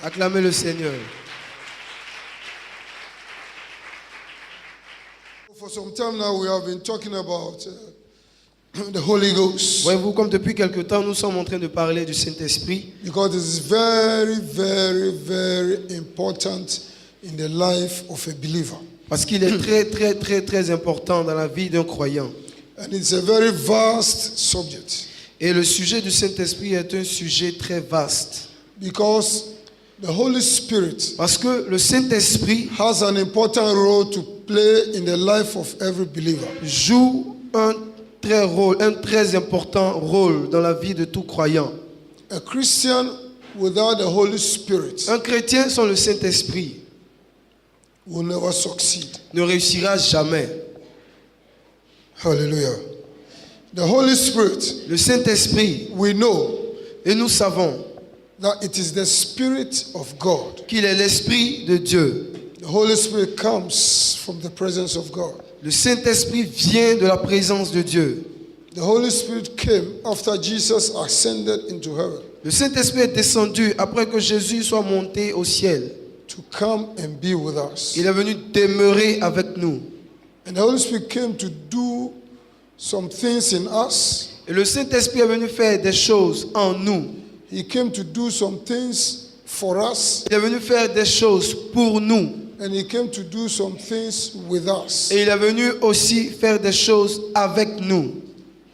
Acclamez le Seigneur. For some time now, we have been talking about the Holy Ghost. Voyez-vous, comme depuis quelque temps, nous sommes en train de parler du Saint-Esprit. Because it is very, very, very important in the life of a believer. Parce qu'il est très, très, très, très important dans la vie d'un croyant. And it's a very vast subject. Et le sujet du Saint-Esprit est un sujet très vaste. Because the Holy Spirit Parce que le Saint-Esprit has an important role to play in the life of every believer. joue un très important rôle dans la vie de tout croyant. A Christian without the Holy Spirit Un chrétien sans le Saint-Esprit will never succeed. ne réussira jamais. Hallelujah. The Holy Spirit, Le Saint-Esprit, we know et nous savons that it is the Spirit of God. qu'il est l'Esprit de Dieu. The Holy Spirit comes from the presence of God. Le Saint-Esprit vient de la présence de Dieu. The Holy Spirit came after Jesus ascended into heaven Le Saint-Esprit est descendu après que Jésus soit monté au ciel. to come and be with us. Il est venu demeurer avec nous. And the Holy Spirit came to do some things in us. Et le Saint-Esprit est venu faire des choses en nous. He came to do some things for us. Il est venu faire des choses pour nous. And he came to do some things with us. Et il est venu aussi faire des choses avec nous.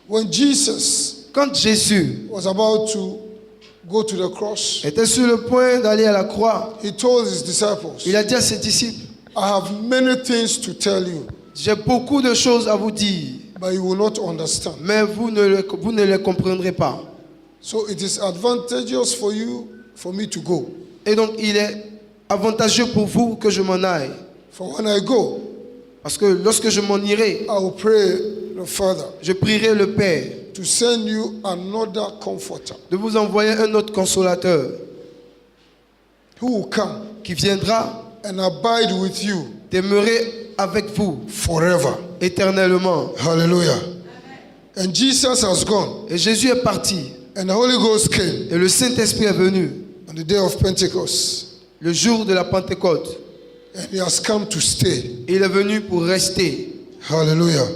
When Jesus Quand Jésus was about to go to the cross, était sur le point d'aller à la croix, he told his disciples, il a dit à ses disciples, I have many things to tell you, j'ai beaucoup de choses à vous dire, but you will not understand. mais vous ne les comprendrez pas. So it is advantageous for you, for me to go. Et donc il est avantageux pour vous que je m'en aille. For when I go, Parce que lorsque je m'en irai, I will pray the Father je prierai le Père to send you another comforter de vous envoyer un autre consolateur who will come qui viendra and abide with you demeurer avec vous forever. éternellement. Hallelujah. And Jesus has gone, Et Jésus est parti and the Holy Ghost came et le Saint-Esprit est venu on the day of Pentecost, le jour de la Pentecôte. and he has come to stay. Et il est venu pour rester. Hallelujah.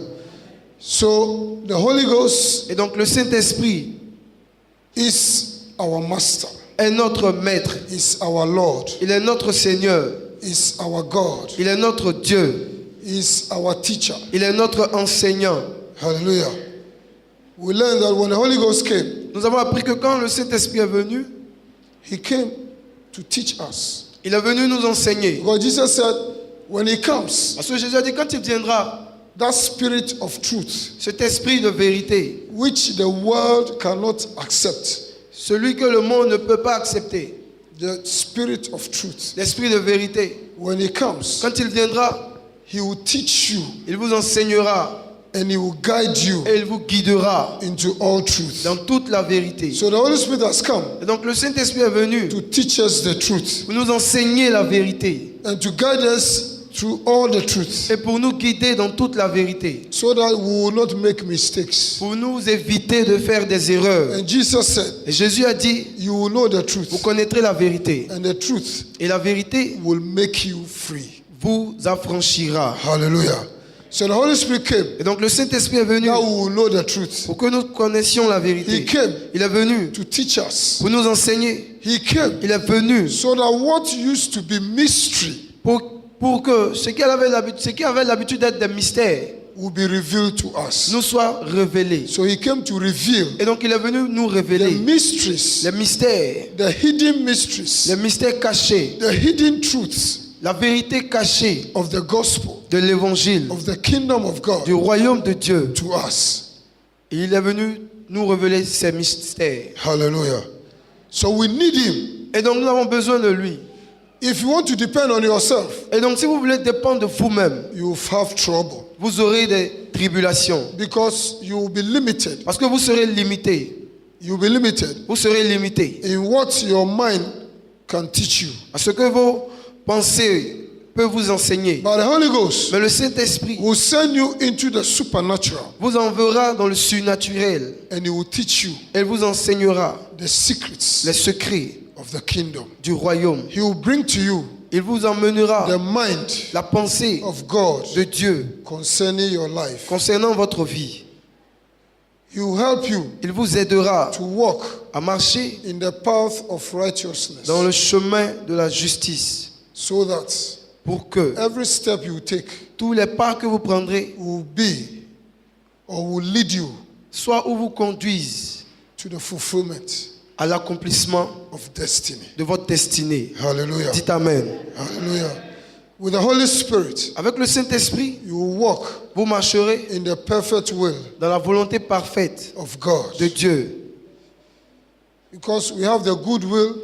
So the Holy Ghost Et donc le Saint-Esprit is our master, est notre maître. is our Lord, Il est notre Seigneur. is our God, Il est notre Dieu. is our teacher. Il est notre enseignant. Hallelujah. We learned that when the Holy Ghost came, Nous avons appris que quand le Saint-Esprit est venu, he came to teach us. il est venu nous enseigner. Because Jesus said, when he comes, Parce que Jésus a dit, quand il viendra, that spirit of truth, cet esprit de vérité, which the world cannot accept, celui que le monde ne peut pas accepter, the spirit of truth, l'esprit de vérité, when he comes, quand il viendra, he will teach you il vous enseignera and he will guide you et il vous guidera into all truth. dans toute la vérité. So the Holy Spirit has come Et donc le Saint-Esprit est venu to teach us the truth pour nous enseigner la vérité and to guide us through all the truth, et pour nous guider dans toute la vérité, so that we will not make mistakes. pour nous éviter de faire des erreurs. And Jesus said, Et Jésus a dit, you will know the vous truth, connaîtrez la vérité and the truth et la vérité will make you free. vous affranchira. Hallelujah. So the Holy Spirit came, Et donc le Saint-Esprit est venu now we will know the truth. pour que nous connaissions la He vérité. came Il est venu to teach us. pour nous enseigner. He came Il est venu so that what used to be mystery pour que ce qui avait l'habitude d'être des mystères will be revealed to us. nous soit révélé. So he came to reveal Et donc il est venu nous the révéler mysteries, les mystères, the hidden mysteries, les mystères cachés, the hidden truths la vérité cachée of the gospel, de l'évangile, of the kingdom of God du royaume de Dieu. to us. Et il est venu nous révéler ces mystères. Hallelujah. So we need him. Et donc nous avons besoin de lui. If you want to depend on yourself, Et donc si vous voulez dépendre de vous-même, you will have trouble vous aurez des tribulations. because you will be limited. Parce que vous serez limité. You will be limited Vous serez limité. in what your mind can teach you. Parce que vos pensées peuvent vous enseigner. But the Holy Ghost Mais le Saint-Esprit will send you into the supernatural vous enverra dans le surnaturel. and he will teach you Elle vous enseignera the secrets les secrets of the kingdom. du royaume. He will bring to you Il vous emmènera the mind la pensée of God de Dieu concerning your life. concernant votre vie. He will help you Il vous aidera to walk à marcher in the path of righteousness, dans le chemin de la justice so that pour que every step you take tous les pas que vous prendrez will be or will lead you soient ou vous conduisent to the fulfillment à l'accomplissement of destiny. de votre destinée. Hallelujah. Dites Amen. Hallelujah. With the Holy Spirit, Avec le Saint-Esprit, you will walk vous marcherez in the perfect will dans la volonté parfaite of God. de Dieu. Because we have the good will,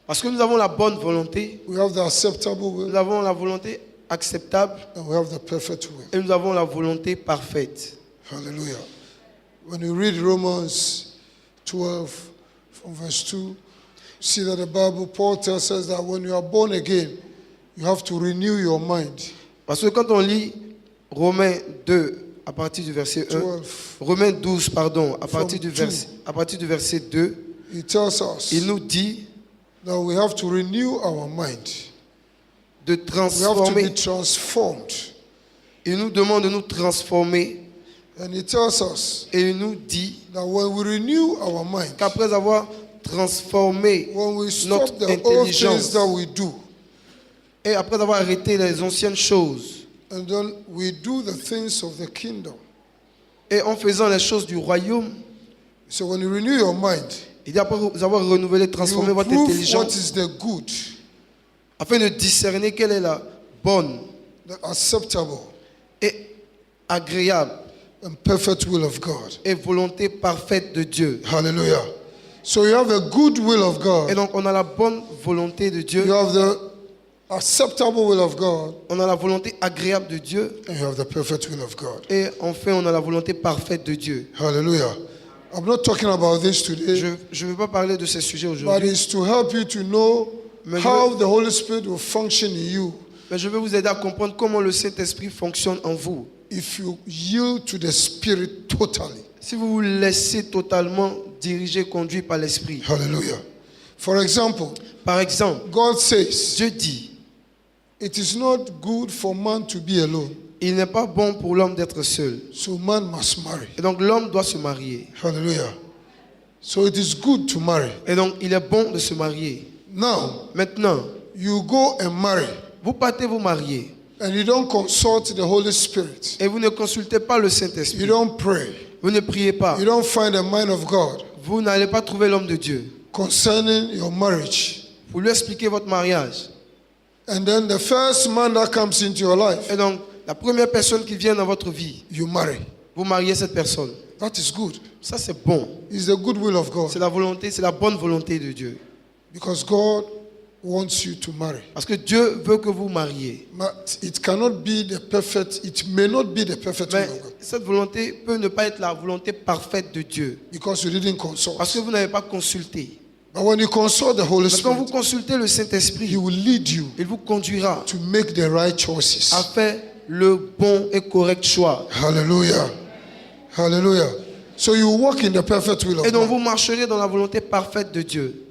Parce que nous avons la bonne volonté, we have the acceptable nous will, avons la volonté acceptable and we have the perfect will. et nous avons la volonté parfaite. Hallelujah. When you read Romans 12 from verse 2, see that the Bible, Paul tells us that when you are born again, you have to renew your mind. Parce que quand on lit Romains 2 à partir du verset 1, 12, Romains 12, pardon, à partir du From verset 2, he tells us il nous dit that we have to renew our mind. de We have to be transformer, transformed. il nous demande de nous transformer And he tells us et il nous dit that when we renew our mind, qu'après avoir transformé when we notre stop the old things intelligence that we do, et après avoir arrêté les anciennes choses and then we do the things of the kingdom. et en faisant les choses du royaume, So when you renew your mind, il dit après avoir renouvelé, transformé you votre prove what intelligence is the good, afin de discerner quelle est la bonne the acceptable, et agréable and perfect will of God. et volonté parfaite de Dieu. Hallelujah. So you have the good will of Et God, donc on a la bonne volonté de Dieu, you have the acceptable will of God, on a la volonté agréable de Dieu and you have the perfect will of God. et enfin on a la volonté parfaite de Dieu. Hallelujah. I'm not talking about this today, Je ne veux pas parler de ces sujets but aujourd'hui, it's to help you to know Mais how the Holy Spirit will function in you mais je vais vous aider à comprendre comment le Saint-Esprit fonctionne en vous. if you yield to the Spirit totally. Si vous vous laissez totalement diriger, conduire par l'Esprit. Hallelujah. For example, Par exemple, God says, Dieu dit, it is not good for man to be alone, il n'est pas bon pour l'homme d'être seul. so man must marry. Et donc l'homme doit se marier. Hallelujah. So it is good to marry. Et donc il est bon de se marier. Now, Maintenant, you go and marry, vous partez vous marier and you don't consult the Holy Spirit. et vous ne consultez pas le You Saint-Esprit. don't pray. Vous ne priez pas. You don't find the mind of God Vous n'allez pas trouver l'homme de Dieu concerning your marriage. pour lui expliquer votre mariage. And then the first man that comes into your life, Et donc, la première personne qui vient dans votre vie, you marry. vous mariez cette personne. That is good. Ça, c'est bon. It's the good will of God. C'est la volonté, c'est la bonne volonté de Dieu. Because God wants you to marry. Parce que Dieu veut que vous mariez. But it cannot be the perfect, it may not be the perfect will Mais of God. cette volonté peut ne pas être la volonté parfaite de Dieu. Because you didn't consult. Parce que vous n'avez pas consulté. But when you consult the Holy Mais quand vous Spirit, consultez le Saint-Esprit, He will lead you il vous conduira to make the right choices. à faire le bon et correct choix. Hallelujah. Hallelujah. So you walk in the perfect will Et of donc God. vous marcherez dans la volonté parfaite de Dieu.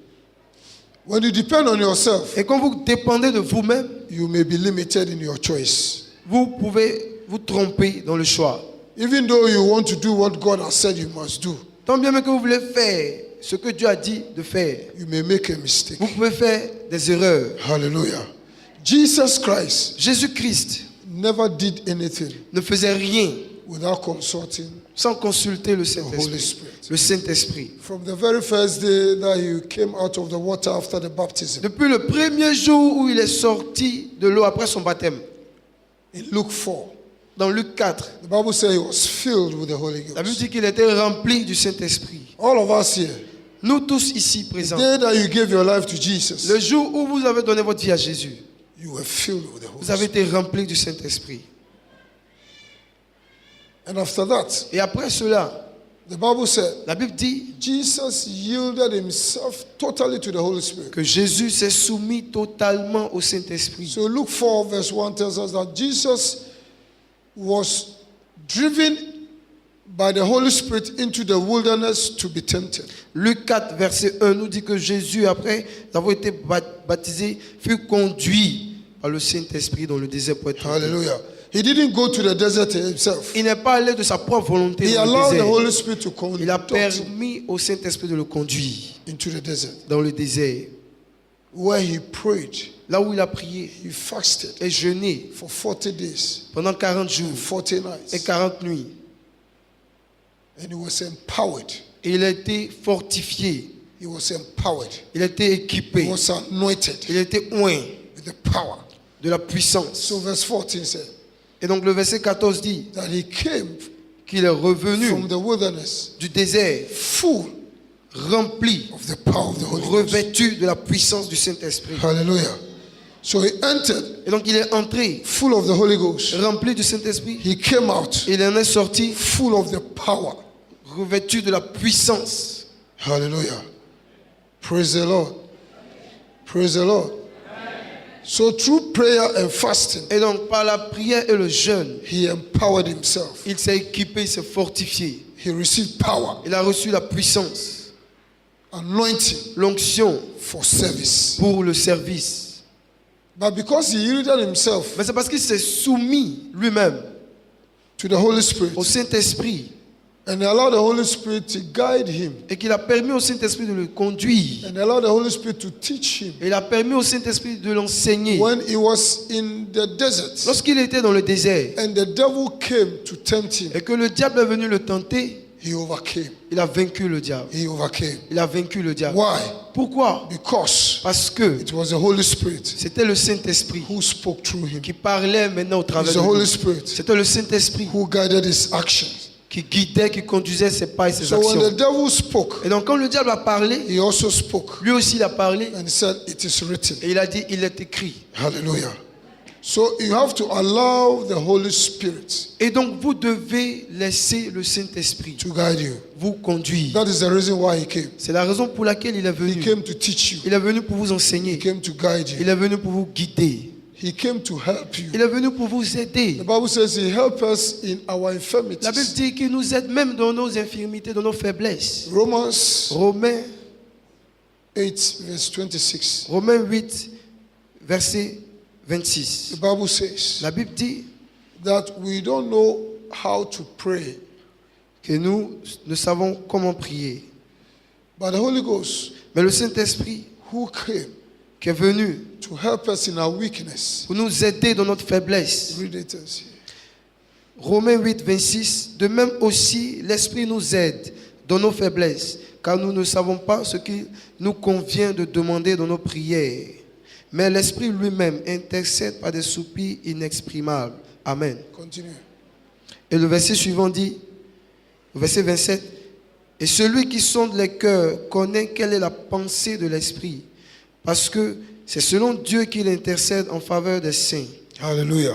When you depend on yourself, Et quand vous dépendez de vous-même, you may be limited in your choice. vous pouvez vous tromper dans le choix. Even though you want to do what God has said you must do, Tant bien même que vous voulez faire ce que Dieu a dit de faire, you may make a mistake. vous pouvez faire des erreurs. Hallelujah. Jesus Christ Jésus-Christ never did anything ne faisait rien without consulting sans consulter le the Holy Saint-Esprit. Spirit. Le Saint-Esprit. From the very first day that he came out of the water after the baptism, Depuis le premier jour où il est sorti de l'eau après son baptême, in Luke 4, dans Luc 4, the Bible says he was filled with the Holy la Bible Ghost. dit qu'il était rempli du Saint-Esprit. All of us here, Nous tous ici the présents, day that you gave your life to Jesus, le jour où vous avez donné votre vie à Jésus, you were filled with the Holy vous avez Spirit. été rempli du Saint-Esprit. And after that, Et après cela, the Bible said, la Bible dit Jesus yielded himself totally to the Holy Spirit. que Jésus s'est soumis totalement au Saint-Esprit. So Luke 4 verse 1 tells us that Jesus was driven by the Holy Spirit into the wilderness to be tempted. Luc 4, verset 1 nous dit que Jésus, après avoir été baptisé, fut conduit par le Saint-Esprit dans le désert pour être tenté. Hallelujah. He didn't go to the desert himself. Il n'est pas allé de sa propre volonté He dans le allowed the désert. Holy Spirit to Il a conduct him permis au Saint-Esprit de le conduire into the desert, dans le désert, where he prayed, là où il a prié he fasted et jeûné for 40 days pendant 40 jours and 40 et nights. 40 nuits. And he was empowered. Et il a été fortifié, He was empowered. il a été He équipé, was anointed il a été oint with the power. de la puissance. So verse 14 said Et donc le verset 14 dit that he came qu'il est revenu from the wilderness du désert full rempli, of the power of the Holy Ghost. revêtu de la puissance du Saint-Esprit. Hallelujah. So he entered Et donc il est entré full of the Holy Ghost. rempli du Saint-Esprit. He came out Il en est sorti full of the power. revêtu de la puissance. Hallelujah. Praise the Lord. Praise the Lord. So through prayer and fasting, Et donc par la prière et le jeûne, he empowered himself. il s'est équipé, il s'est fortifié. He received power, Il a reçu la puissance, anointing l'onction for service. pour le service. But because he yielded himself Mais c'est parce qu'il s'est soumis lui-même to the Holy Spirit au Saint-Esprit and allowed the Holy Spirit to guide him et qu'il a permis au Saint-Esprit de le conduire. and allowed the Holy Spirit to teach him. Et il a permis au Saint-Esprit de l'enseigner. When he was in the desert Lorsqu'il était dans le désert and the devil came to tempt him, et que le diable est venu le tenter, he overcame. il a vaincu le diable. He overcame. Il a vaincu le diable. Why? Pourquoi? Because Parce que it was the Holy Spirit c'était le Saint-Esprit who spoke through him. qui parlait maintenant au travers It's the de Holy lui. Spirit C'était le Saint-Esprit who guided his actions. qui guidait, qui conduisait ses pas et ses So when actions. the devil spoke, Et donc quand le diable a parlé, he also spoke lui aussi il a parlé and said, "It is written." et il a dit, il est écrit. Hallelujah. So you have to allow the Holy Spirit Et donc vous devez laisser le Saint-Esprit to guide you. vous conduire. That is the reason why he came. C'est la raison pour laquelle il est He venu. came to teach you. Il est venu pour vous He enseigner. came to guide Il you. est venu pour vous guider. He came to help Il you. est venu pour vous aider. The Bible says he helped us in our La Bible infirmities. dit qu'il nous aide même dans nos infirmités, dans nos faiblesses. Romans Romains 8 verse 26. Romains 8, verset 26. The Bible says La Bible dit that we don't know how to pray, que nous ne savons comment prier. but the Holy Ghost Mais le Saint-Esprit who came qui est venu to help us in our weakness. pour nous aider dans notre faiblesse. Read it us here. Romains 8, 26. De même aussi, l'Esprit nous aide dans nos faiblesses, car nous ne savons pas ce qu'il nous convient de demander dans nos prières. Mais l'Esprit lui-même intercède par des soupirs inexprimables. Amen. Continue. Et le verset suivant dit, verset 27, et celui qui sonde les cœurs connaît quelle est la pensée de l'Esprit, parce que c'est selon Dieu qu'il intercède en faveur des saints. Hallelujah.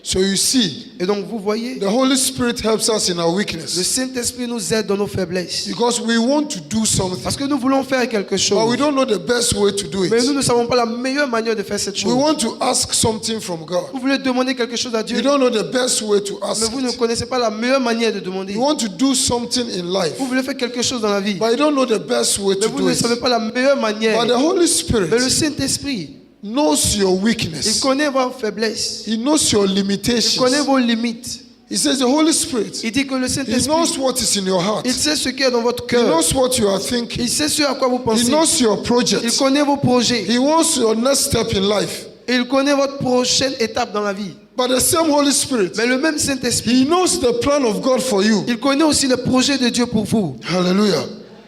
So you see, Et donc vous voyez, the Holy Spirit helps us in our le weakness Saint-Esprit nous aide dans nos faiblesses. because we want to do something, Parce que nous voulons faire quelque but we chose. don't know the best way to do Mais nous it. ne savons pas la meilleure manière de faire cette We chose. want to ask something from God. Vous voulez demander quelque chose à Dieu, You don't know the best way to mais ask vous ne it. connaissez pas la meilleure manière de demander. You want to do something in life, Vous voulez faire quelque chose dans la vie, but you don't know the best way mais to vous do ne savez it. pas la meilleure manière. But the Holy Mais le Spirit Saint-Esprit, knows your il weakness. connaît vos faiblesses, He knows your il connaît limitations. vos limites. He says the Holy Spirit, Il dit que le He Saint-Esprit, knows what is in your heart. il sait ce qu'il y a dans votre He cœur. knows what you are thinking. Il sait ce à quoi vous He pensez. knows your Il projects. connaît vos projets. He wants your next step in life. Et il connaît votre prochaine étape dans la vie. But the same Holy Spirit, Mais le même Saint-Esprit, He knows the plan of God for you. il connaît aussi le projet de Dieu pour vous. Hallelujah.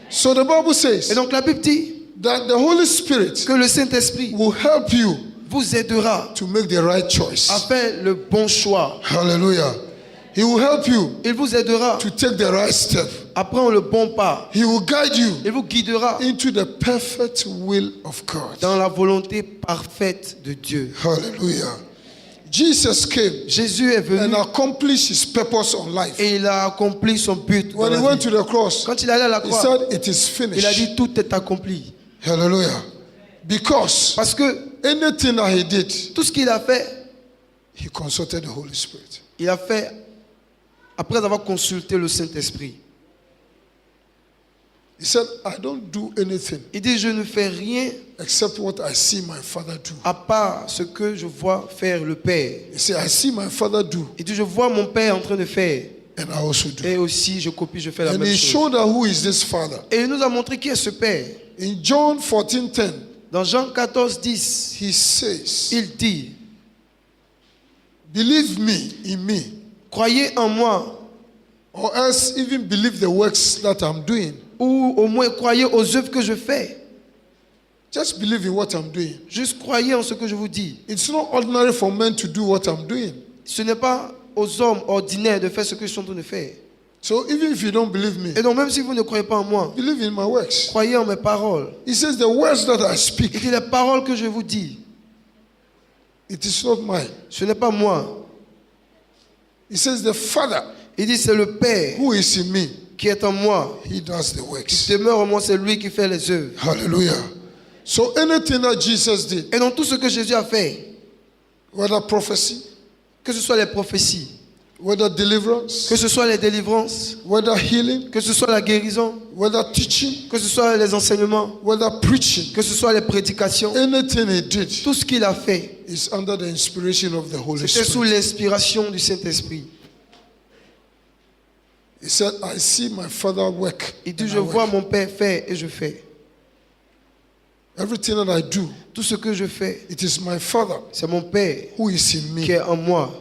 So the Bible Et says donc la Bible dit that the Holy Spirit que le Saint-Esprit will help you vous aidera to make the right à choice. faire le bon choix. Hallelujah. He will help you Il vous aidera to take the right step. à prendre le bon pas. He will guide you Il vous guidera into the perfect will of God. dans la volonté parfaite de Dieu. Hallelujah. Jesus came Jésus est venu and accomplished his purpose on life. et il a accompli son but dans When la he went vie. to the cross, Quand il allait à la he croix, said, "It is il a finished." dit tout est accompli. Hallelujah. Because Parce que anything that he did, tout ce qu'il a fait, he consulted the Holy Spirit. il a fait après avoir consulté le Saint-Esprit. He said, I don't do anything Il dit, je ne fais rien except what I see my father do. à part ce que je vois faire le Père. He said, I see my father do, Il dit, je vois mon Père en train de faire. and I also do. Et aussi, je copie, je fais la And même he chose. showed her who is this father. Et il nous a montré qui est ce Père. In John 14:10, Dans Jean 14, 10, he says, il dit, believe me in me, croyez en moi, or else even believe the works that I'm doing. ou au moins croyez aux œuvres que je fais. Just believe in what I'm doing. Juste croyez en ce que je vous dis. It's not ordinary for men to do what I'm doing. Ce n'est pas aux hommes ordinaires de faire ce que je suis en train de faire. So even if you don't believe me, Et donc même si vous ne croyez pas en moi, believe in my works. croyez en mes paroles. He says, the words that I Il speak, dit, les paroles que je vous dis, it is not mine. ce n'est pas moi. He says, the Father Il dit, c'est le Père who is in me, qui est en moi. he does the Qui works. demeure en moi, c'est lui qui fait les œuvres. Hallelujah. So anything that Jesus did, Et dans tout ce que Jésus a fait, whether prophecy, que ce soit les prophéties, whether deliverance, que ce soit les délivrances, whether healing, que ce soit la guérison, whether teaching, que ce soit les enseignements, whether preaching, que ce soit les prédications, anything he did tout ce qu'il a fait, is under the inspiration of the Holy c'était sous Spirit. l'inspiration du Saint-Esprit. He said, I see my Father work. Il dit, and je I vois work. mon Père faire et je fais. Everything that I do, Tout ce que je fais, it is my Father c'est mon Père who is in qui me, est en moi.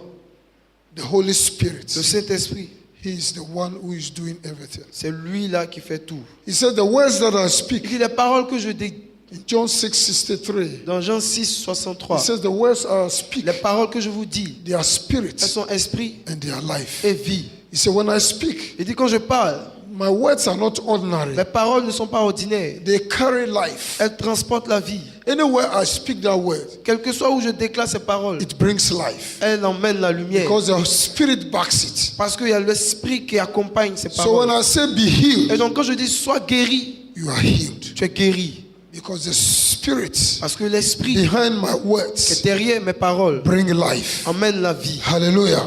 the Holy Le Spirit. Saint-Esprit, He is the one who is doing everything. c'est lui là qui fait tout. He said, the words that I Il speak, dit, les paroles que je dis in John 6:63, dans Jean 6, he 63, says, the words I speak, les paroles que je vous dis, they are elles spirit sont esprit and they are life. et vie. He said, when I speak, Il dit, quand je parle, my words are not ordinary. mes paroles ne sont pas ordinaires. They carry life. Elles transportent la vie. Anywhere I speak that word, Quel que soit où je déclare ces paroles, it brings life. elles emmènent la lumière. Because the Spirit backs it. Parce qu'il y a l'esprit qui accompagne ces So when paroles. I say be Et healed, donc quand je dis sois guéri, you are healed. tu es guéri. Because the Spirit Parce que l'esprit behind my qui est words derrière mes paroles bring life. emmène la vie. Hallelujah.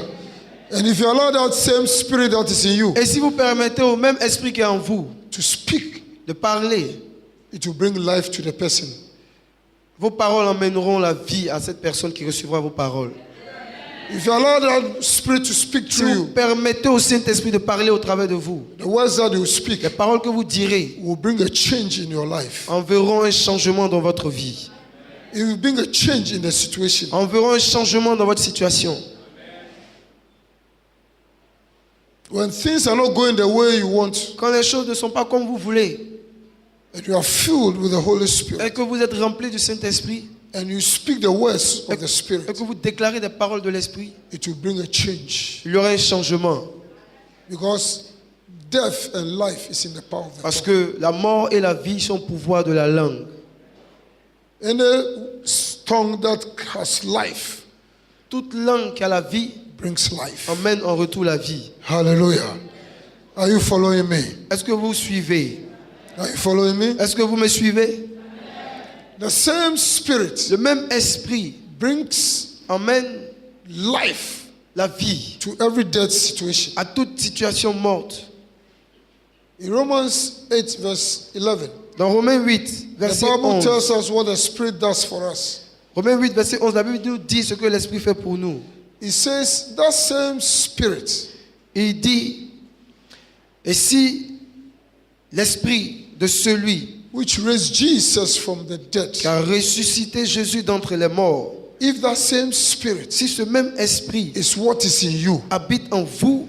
And if you allow that same Spirit that is in you Et si vous permettez au même esprit qui est en vous to speak, de parler, it will bring life to the person. vos paroles emmèneront la vie à cette personne qui recevra vos paroles. If you allow that Spirit to speak Si through vous you, permettez au Saint-Esprit de parler au travers de vous, the words that you speak les paroles que vous direz will bring a change in your life. enverront un changement dans votre vie. It will bring a change in the situation. Enverront un changement dans votre situation. When things are not going the way you want, Quand les choses ne sont pas comme vous voulez, and you are filled with the Holy et Spirit, que vous êtes rempli du Saint-Esprit, and you speak the words of the et Spirit, que vous déclarez des paroles de l'Esprit, it will bring a change. il y aura un changement. Because death and life is in the power of the Parce tongue. que la mort et la vie sont au pouvoir de la langue. Any tongue that has life Toute langue qui a la vie brings life. emmène en retour la vie. Hallelujah. Are you following me? Est-ce que vous suivez? Are you following me? Est-ce que vous me suivez? The same Spirit Le même esprit brings emmène life la vie to every dead situation. à toute situation morte. In Romans 8, verse 11, Dans Romains 8, the verset Bible 11. tells us what the Spirit does for us. Romains 8, verset 11, la Bible nous dit ce que l'Esprit fait pour nous. It says that same Spirit Il dit, et si l'Esprit de celui which raised Jesus from the dead, qui a ressuscité Jésus d'entre les morts, if that same Spirit si ce même Esprit is what is in you, habite en vous,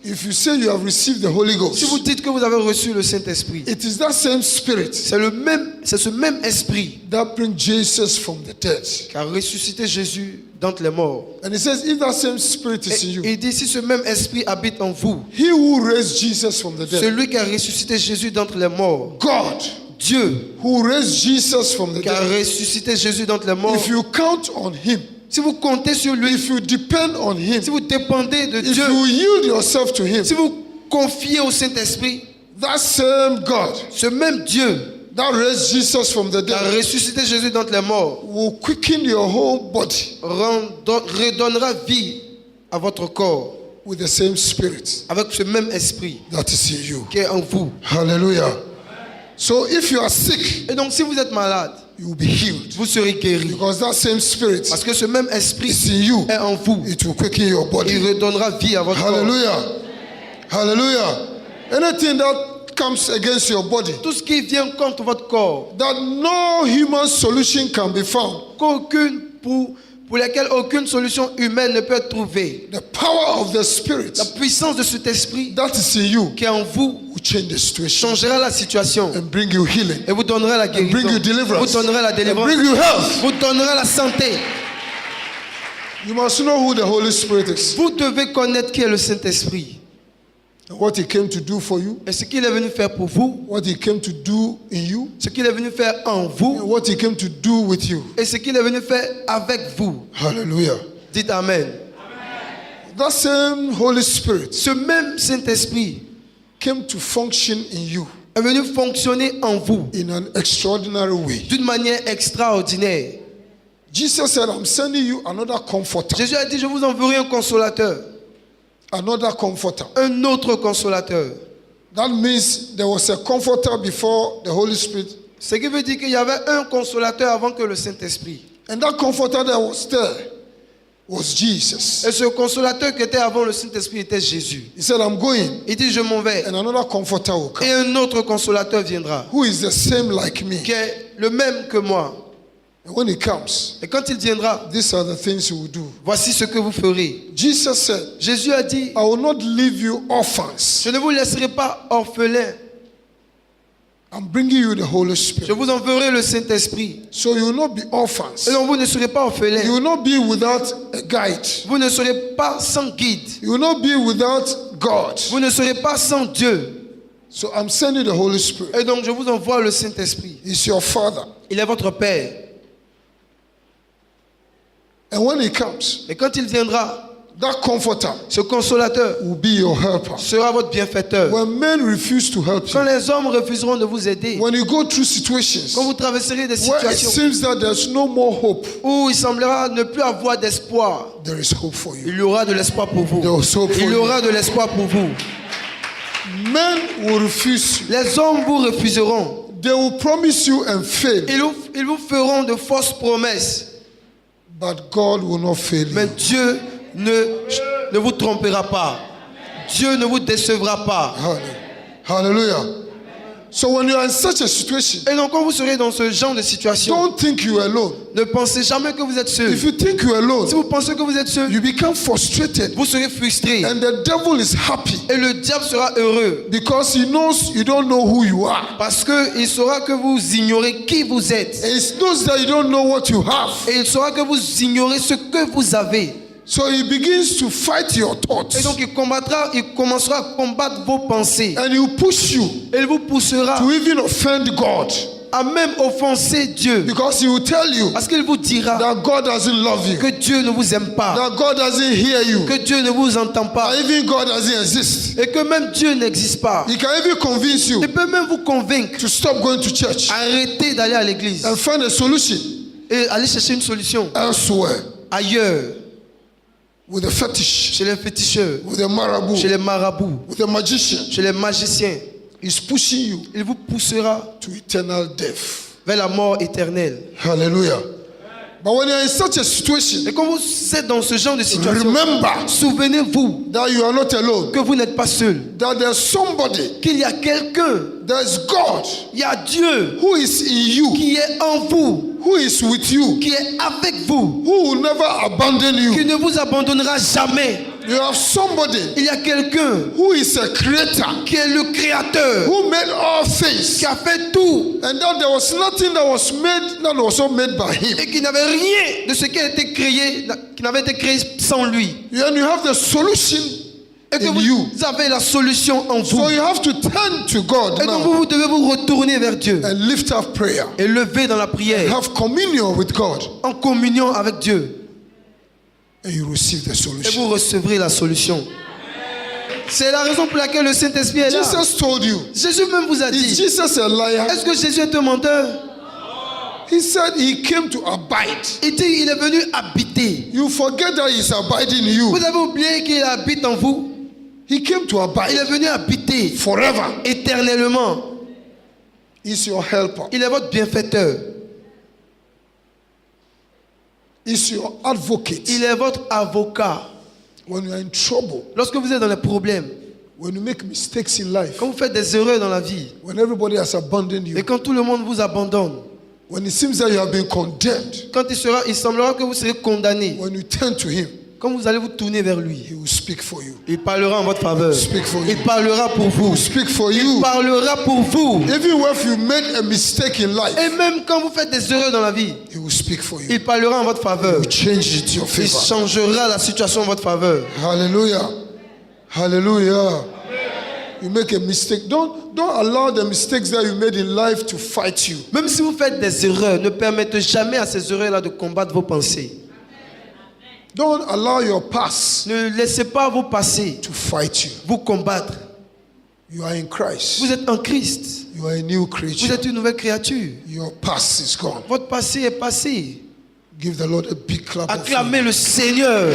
if you say you have received the Holy si vous Ghost, dites que vous avez reçu le Saint-Esprit, it is that same Spirit c'est ce même Esprit that brings Jesus from the dead. qui a ressuscité Jésus d'entre les morts. And it says, if that same Spirit is in Et you, il dit, si ce même Esprit habite en vous, He who raised Jesus from the dead, celui qui a ressuscité Jésus d'entre les morts, God, Dieu who raised Jesus from the qui a dead, ressuscité Jésus d'entre les morts, if you count on Him, si vous comptez sur lui, if you depend on Him, si vous dépendez de if Dieu, you yield yourself to Him, si vous confiez au Saint-Esprit, that same God ce même Dieu that raised Jesus from the qui a dead ressuscité Jésus d'entre les morts will quicken your whole body. redonnera vie à votre corps. with the same spirit avec ce même esprit that is in you. qui est en vous. Hallelujah. So if you are sick, Et donc si vous êtes malade, you will be healed. vous serez guéri. Because that same spirit Parce que ce même esprit is in you. est en vous. It will quicken your Il body. redonnera vie à votre corps. Hallelujah. Hallelujah. Anything that comes against your body, Tout ce qui vient contre votre corps, that no human solution can be found, pour lesquels aucune solution humaine ne peut être trouvée. the power of the spirit La puissance de cet esprit that is in you qui est en vous will change the situation changera la situation and bring you healing, et vous donnera la and bring you guérison, deliverance, vous donnera la and délivrance, bring you health. vous donnera la santé. You must know who the Holy Spirit is Vous devez connaître qui est le Saint-Esprit and what He came to do for you, et ce qu'il est venu faire pour vous, what He came to do in you, ce qu'il est venu faire en vous and what He came to do with you. et ce qu'il est venu faire avec vous. Hallelujah. Dites Amen. That same Holy Spirit Ce même Saint-Esprit came to function in you est venu fonctionner en vous in an extraordinary way. d'une manière extraordinaire. Jesus said, I'm sending you another comforter. Jésus a dit, je vous enverrai un consolateur, Another comforter. un autre consolateur. That means there was a comforter before the Holy Spirit. Ce qui veut dire qu'il y avait un consolateur avant que le Saint-Esprit. And that comforter that was there was Jesus. Et ce consolateur qui était avant le Saint-Esprit était Jésus. He said, I'm going, Il dit, je m'en vais. and another comforter will Et come, un autre consolateur viendra, who is the same like me. qui est le même que moi. And when he comes, Et quand il viendra, these are the things he will do. voici ce que vous ferez. Jesus said, Jésus a dit, I will not leave you orphans. je ne vous laisserai pas orphelins. I'm bringing you the Holy Je Spirit. vous enverrai le Saint-Esprit. So you will not be Et orphans. donc vous ne serez pas You orphelins. will not be without a guide. Vous ne serez pas sans guide. You will not be without God. Vous ne serez pas sans Dieu. So I'm sending the Holy Spirit. Et donc je vous envoie le Saint-Esprit. He's your Father. Il est votre Père. And when he comes, Et quand il viendra, that comforter ce consolateur will be your helper. sera votre bienfaiteur. When men refuse to help Quand you, les hommes refuseront de vous aider, when you go through situations quand vous traverserez des where it situations seems that there's no more hope, où il semblera ne plus avoir d'espoir, there is hope for you. il y aura de l'espoir pour vous. There is hope for Il y you. aura de l'espoir pour vous. Men will refuse you. Les hommes vous refuseront. They will promise you and fail, Ils vous feront de fausses promesses. but God will not fail Mais you. Dieu ne vous trompera pas. Dieu ne vous décevra pas. Hallelujah. So when you are in such a situation, Et donc quand vous serez dans ce genre de situation, don't think you are alone. ne pensez jamais que vous êtes seul. If you think you are alone, Si vous pensez que vous êtes seul, you become frustrated, vous serez frustré. and the devil is happy Et le diable sera heureux. because he knows you don't know who you are. Parce qu'il saura que vous ignorez qui vous êtes. And he knows that you don't know what you have. Et il saura que vous ignorez ce que vous avez. So he begins to fight your Et thoughts, donc il commencera à combattre vos pensées. and he will push you Et il vous poussera to even offend God, à même offenser Dieu. because he will tell you Parce qu'il vous dira that God doesn't love you, que Dieu ne vous aime pas. that God doesn't hear you, Que Dieu ne vous entend pas. that even God doesn't exist. Et que même Dieu n'existe pas. He can even convince you Il peut même vous convaincre. to stop going to church Arrêtez d'aller à l'église. and find a solution Et aller chercher une solution elsewhere ailleurs. with a fetish, Chez les féticheurs. with a marabout, Chez les marabouts. with a magician. Chez les magiciens. He's pushing you Il vous poussera to eternal death. vers la mort éternelle. Hallelujah. But when you're in such a situation, Et quand vous êtes dans ce genre de situation, remember souvenez-vous that you are not alone, que vous n'êtes pas seul. that there's somebody, Qu'il y a quelqu'un, there's God il y a Dieu who is in you, qui est en vous, who is with you, qui est avec vous, who will never abandon qui you. ne vous abandonnera jamais. You have somebody Il y a quelqu'un who is a creator, qui est le créateur, who made all things, qui a fait tout and that there was nothing that was not made by him. et qui n'avait rien de ce qui a été créé, qui n'avait été créé sans lui. And you have the solution Et que in you. vous avez la solution en vous. So you have to turn to God Et donc now vous devez vous retourner vers Dieu and lift up prayer. et lever dans la prière, Have communion with God, en communion avec Dieu. and you receive the Et solution. vous recevrez la solution. C'est la raison pour laquelle le Saint-Esprit est là. Jesus told you. Jésus même vous a Is dit. Jesus a liar? Est-ce que Jésus est un menteur? He said he came to abide. Il dit, il est venu habiter. You forget that he's abiding in you. Vous avez oublié qu'il habite en vous. He came to Il abide est venu habiter forever. éternellement. He's your helper. Il est votre bienfaiteur. He's your advocate. Il est votre avocat. When you are in trouble, Lorsque vous êtes dans les problèmes, when you make mistakes in life, quand vous faites des erreurs dans la vie, when everybody has abandoned you, et quand tout le monde vous abandonne, when it seems that you have been condemned, quand il semblera que vous serez condamné, when you turn to him, quand vous allez vous tourner vers lui, he will speak for you. il parlera en votre faveur. Speak for you. Il parlera pour He will vous. speak for Il you. parlera pour vous. Even if you made a mistake in life, Et même quand vous faites des erreurs dans la vie, he will speak for you. il parlera en votre faveur. He will change it to your Il favor. changera la situation en votre faveur. Hallelujah. Hallelujah. You make a mistake. Don't allow the mistakes that you made in life to fight you. Même si vous faites des erreurs, ne permettez jamais à ces erreurs-là de combattre vos pensées. Don't allow your past Ne laissez pas vos passés to fight you. vous combattre. You are in Christ. Vous êtes en Christ. You are a new Vous creature. êtes une nouvelle créature. Your past is gone. Votre passé est passé. Give the Lord a big clap of Acclamez le Seigneur.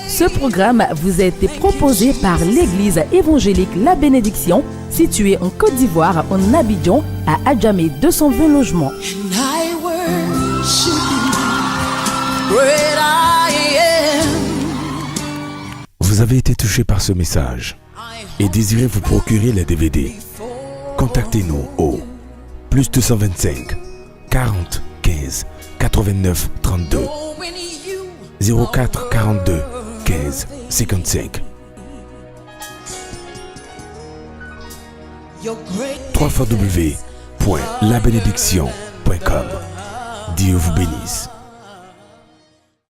Ce programme vous a été proposé par l'Église évangélique La Bénédiction, située en Côte d'Ivoire, en Abidjan, à Adjamé 220 logements. Vous avez été touché par ce message et désirez vous procurer les DVD. Contactez-nous au plus 225 40 15 89 32 04 42 15 55 www.labénédiction.com. Dieu vous bénisse.